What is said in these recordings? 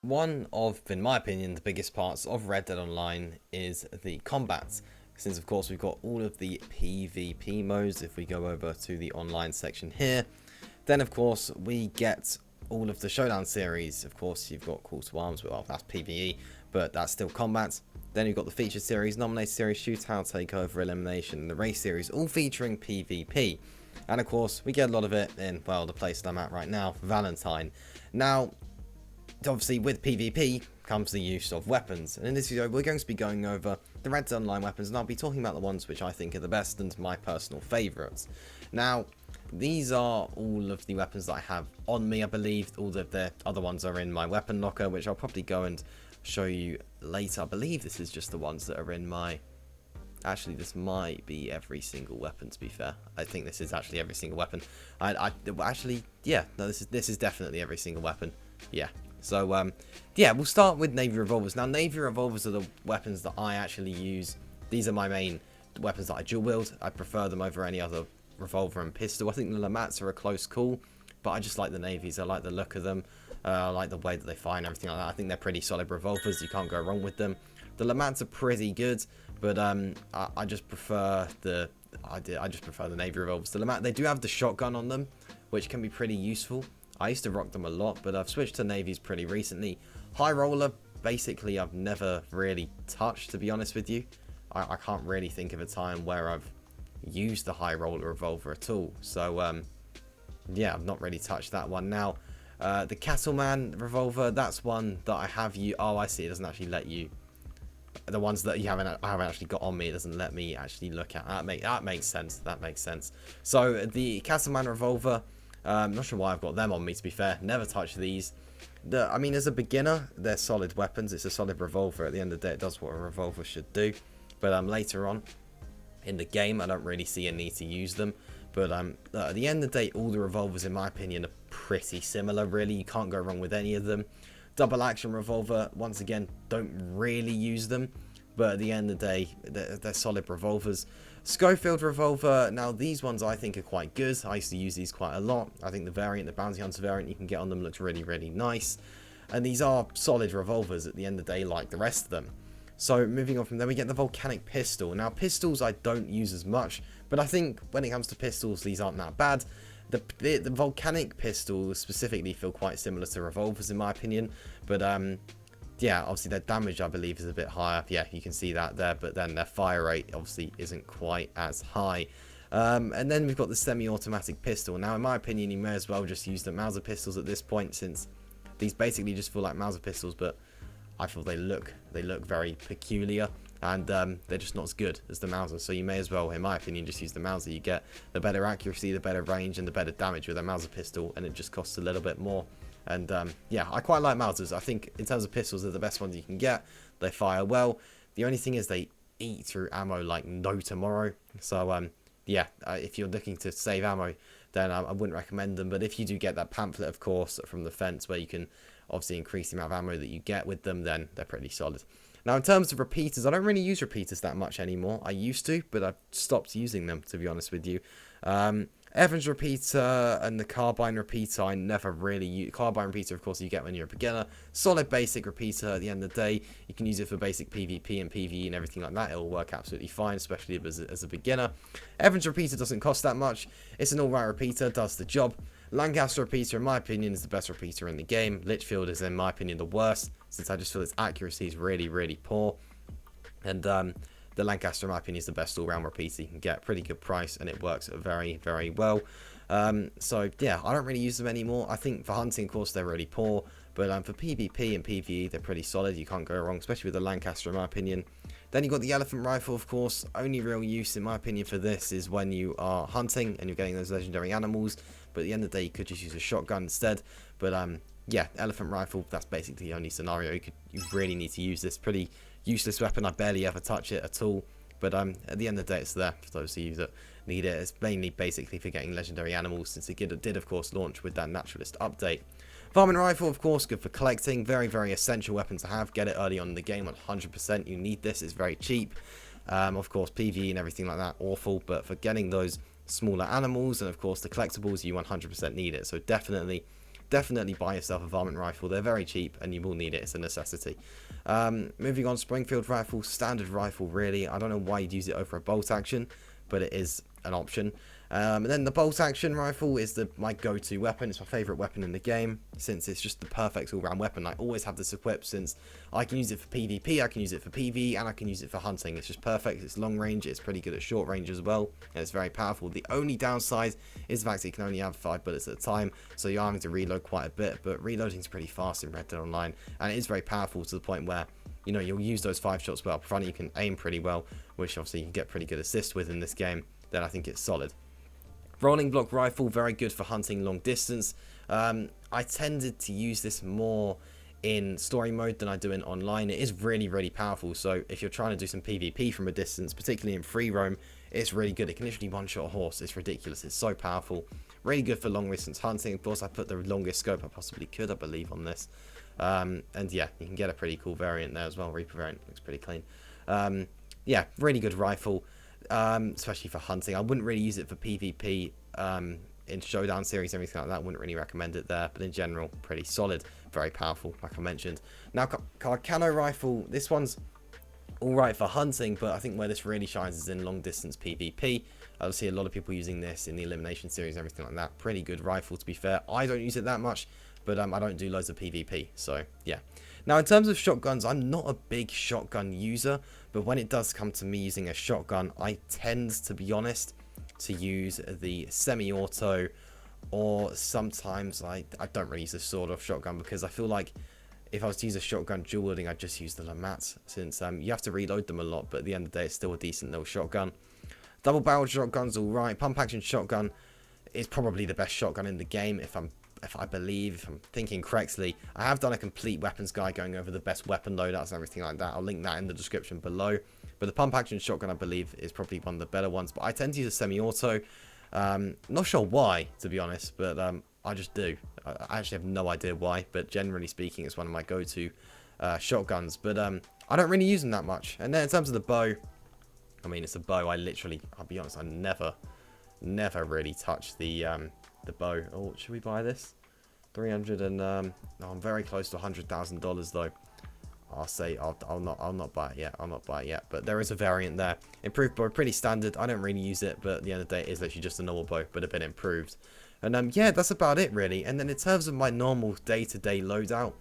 One of, in my opinion, the biggest parts of Red Dead Online is the combat. Since, of course, we've got all of the PvP modes. If we go over to the online section here, then, of course, we get all of the Showdown series. Of course, you've got Call to Arms, well, that's PvE, but that's still combat. Then you've got the Featured series, Nominated series, Shootout, Takeover, Elimination, and the Race series, all featuring PvP. And, of course, we get a lot of it in, well, the place that I'm at right now, Valentine. Now, obviously, with PvP comes the use of weapons, and in this video we're going to be going over the Red Dead Online weapons, and I'll be talking about the ones which I think are the best and my personal favourites. Now, these are all of the weapons that I have on me. I believe all of the other ones are in my weapon locker, which I'll probably go and show you later. I believe this is just the ones that are in my... Actually, this might be every single weapon, to be fair. I think this is actually every single weapon. Actually, yeah, no, this is definitely every single weapon. Yeah. So, yeah, we'll start with Navy Revolvers. Now, Navy Revolvers are the weapons that I actually use. These are my main weapons that I dual wield. I prefer them over any other revolver and pistol. I think the Lamats are a close call, but I just like the Navies. I like the look of them. I like the way that they fire and everything like that. I think they're pretty solid revolvers. You can't go wrong with them. The Lamats are pretty good, but I just prefer I just prefer the Navy Revolvers. The Lamat, they do have the shotgun on them, which can be pretty useful. I used to rock them a lot, but I've switched to navies pretty recently. High roller, basically, I've never really touched, to be honest with you. I can't really think of a time where I've used the high roller revolver at all. So, yeah, I've not really touched that one. Now, the Cattleman revolver, that's one that I have you. Oh, I see. It doesn't actually let you. The ones that I haven't actually got on me, it doesn't let me actually look at. That makes sense. That makes sense. So, the Cattleman revolver. I'm not sure why I've got them on me, to be fair. Never touch these. I mean, as a beginner, they're solid weapons. It's a solid revolver. At the end of the day, it does what a revolver should do. But later on in the game, I don't really see a need to use them. But at the end of the day, all the revolvers, in my opinion, are pretty similar, really. You can't go wrong with any of them. Double action revolver, once again, don't really use them. But at the end of the day, they're solid revolvers. Schofield revolver, now these ones I think are quite good. I used to use these quite a lot. I think the variant, the bounty hunter variant you can get on them looks really, really nice. And these are solid revolvers at the end of the day, like the rest of them. So moving on from there, we get the volcanic pistol. Now pistols I don't use as much, but I think when it comes to pistols, these aren't that bad. The volcanic pistols specifically feel quite similar to revolvers in my opinion, but yeah, obviously their damage, I believe, is a bit higher. Yeah, you can see that there, but then their fire rate, obviously, isn't quite as high. And then we've got the semi-automatic pistol. Now, in my opinion, you may as well just use the Mauser pistols at this point, since these basically just feel like Mauser pistols, but I feel they look very peculiar, and they're just not as good as the Mauser. So you may as well, in my opinion, just use the Mauser. You get the better accuracy, the better range, and the better damage with a Mauser pistol, and it just costs a little bit more. And yeah, I quite like Mausers. I think in terms of pistols, they're the best ones you can get. They fire well. The only thing is they eat through ammo like no tomorrow. So yeah, if you're looking to save ammo, then I wouldn't recommend them. But if you do get that pamphlet, of course, from the fence, where you can obviously increase the amount of ammo that you get with them, then they're pretty solid. Now, in terms of repeaters, I don't really use repeaters that much anymore. I used to, but I've stopped using them, to be honest with you. Evans repeater and the carbine repeater, I never really use. Carbine repeater, of course, you get when you're a beginner. Solid basic repeater at the end of the day. You can use it for basic PvP and PvE and everything like that. It'll work absolutely fine, especially as a beginner. Evans repeater doesn't cost that much. It's an alright repeater, does the job. Lancaster repeater, in my opinion, is the best repeater in the game. Litchfield is, in my opinion, the worst, since I just feel its accuracy is really, really poor. And the Lancaster, in my opinion, is the best all-round repeater you can get. Pretty good price, and it works very, very well. So, yeah, I don't really use them anymore. I think for hunting, of course, they're really poor. But for PvP and PvE, they're pretty solid. You can't go wrong, especially with the Lancaster, in my opinion. Then you've got the elephant rifle, of course. Only real use, in my opinion, for this is when you are hunting and you're getting those legendary animals. But at the end of the day, you could just use a shotgun instead. But yeah, elephant rifle, that's basically the only scenario you really need to use this. Pretty useless weapon. I barely ever touch it at all. But at the end of the day, it's there for those of you that need it. It's mainly basically for getting legendary animals, since it did of course launch with that naturalist update. Varmint rifle, of course, good for collecting. Very, very essential weapon to have. Get it early on in the game, 100%. You need this. It's very cheap. Of course, PvE and everything like that, awful. But for getting those smaller animals and, of course, the collectibles, you 100% need it. So definitely definitely buy yourself a varmint rifle. They're very cheap and you will need it. It's a necessity. Moving on, Springfield rifle, standard rifle really. I don't know why you'd use it over a bolt action, but it is an option. And then the bolt action rifle is my go-to weapon. It's my favourite weapon in the game since it's just the perfect all-round weapon. I always have this equipped since I can use it for PvP, I can use it for PvE, and I can use it for hunting. It's just perfect. It's long range, it's pretty good at short range as well, and it's very powerful. The only downside is the fact that it can only have 5 bullets at a time, so you're having to reload quite a bit, but reloading is pretty fast in Red Dead Online, and it is very powerful to the point where, you know, you'll use those 5 shots well up front. You can aim pretty well, which obviously you can get pretty good assists with in this game. Then I think it's solid. Rolling block rifle, very good for hunting long distance. I tended to use this more in story mode than I do in online. It is really, really powerful. So if you're trying to do some PvP from a distance, particularly in free roam, it's really good. It can literally one-shot a horse. It's ridiculous. It's so powerful. Really good for long distance hunting. Of course, I put the longest scope I possibly could, I believe, on this. And yeah, you can get a pretty cool variant there as well. Reaper variant looks pretty clean. Yeah, really good rifle. Especially for hunting. I wouldn't really use it for PvP in showdown series, everything like that. Wouldn't really recommend it there, but in general, pretty solid, very powerful, like I mentioned. Now, Carcano rifle, this one's alright for hunting, but I think where this really shines is in long distance PvP. I see a lot of people using this in the elimination series, everything like that. Pretty good rifle, to be fair. I don't use it that much, but I don't do loads of PvP, so yeah. Now, in terms of shotguns, I'm not a big shotgun user, but when it does come to me using a shotgun, I tend, to be honest, to use the semi-auto, or sometimes I don't really use a sawed-off shotgun, because I feel like if I was to use a shotgun dual wielding, I'd just use the Lamats, since you have to reload them a lot, but at the end of the day, it's still a decent little shotgun. Double-barreled shotgun's alright. Pump-action shotgun is probably the best shotgun in the game, if I'm thinking correctly. I have done a complete weapons guide going over the best weapon loadouts and everything like that. I'll link that in the description below. But the pump action shotgun, I believe, is probably one of the better ones. But I tend to use a semi-auto. Not sure why, to be honest, but I just do. I actually have no idea why, but generally speaking, it's one of my go-to shotguns. But I don't really use them that much. And then in terms of the bow, I mean, it's a bow. I'll be honest, I never really touch the bow. Oh, should we buy this? 300 and no, I'm very close to $100,000 though. I'll say I'll not buy it yet. I'll not buy it yet. But there is a variant there. Improved bow, pretty standard. I don't really use it, but at the end of the day, it is literally just a normal bow, but a bit improved. And yeah, that's about it really. And then in terms of my normal day-to-day loadout,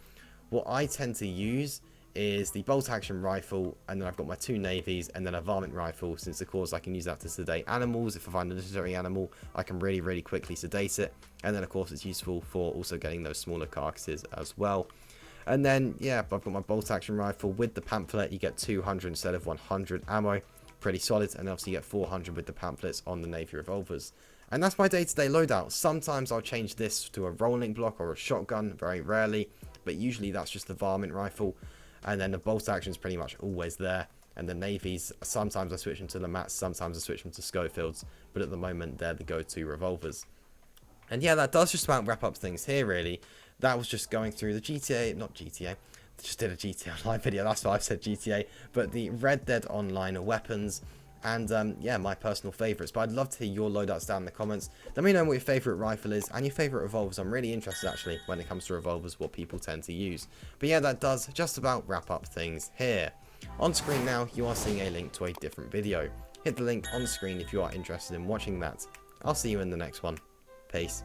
what I tend to use is the bolt action rifle, and then I've got my 2 navies, and then a varmint rifle, since of course I can use that to sedate animals. If I find a necessary animal, I can really quickly sedate it, and then of course it's useful for also getting those smaller carcasses as well. And then yeah, I've got my bolt action rifle with the pamphlet. You get 200 instead of 100 ammo, pretty solid, and obviously you get 400 with the pamphlets on the navy revolvers. And that's my day-to-day loadout. Sometimes I'll change this to a rolling block or a shotgun, very rarely, but usually that's just the varmint rifle. And then the bolt action is pretty much always there. And the navies, sometimes I switch them to the mats, sometimes I switch them to Schofields. But at the moment, they're the go-to revolvers. And yeah, that does just about wrap up things here, really. That was just going through the just did a GTA Online video, that's why I've said GTA. But the Red Dead Online weapons, and yeah, my personal favourites. But I'd love to hear your loadouts down in the comments. Let me know what your favourite rifle is and your favourite revolvers. I'm really interested actually when it comes to revolvers, what people tend to use. But yeah, that does just about wrap up things here. On screen now, you are seeing a link to a different video. Hit the link on screen if you are interested in watching that. I'll see you in the next one. Peace.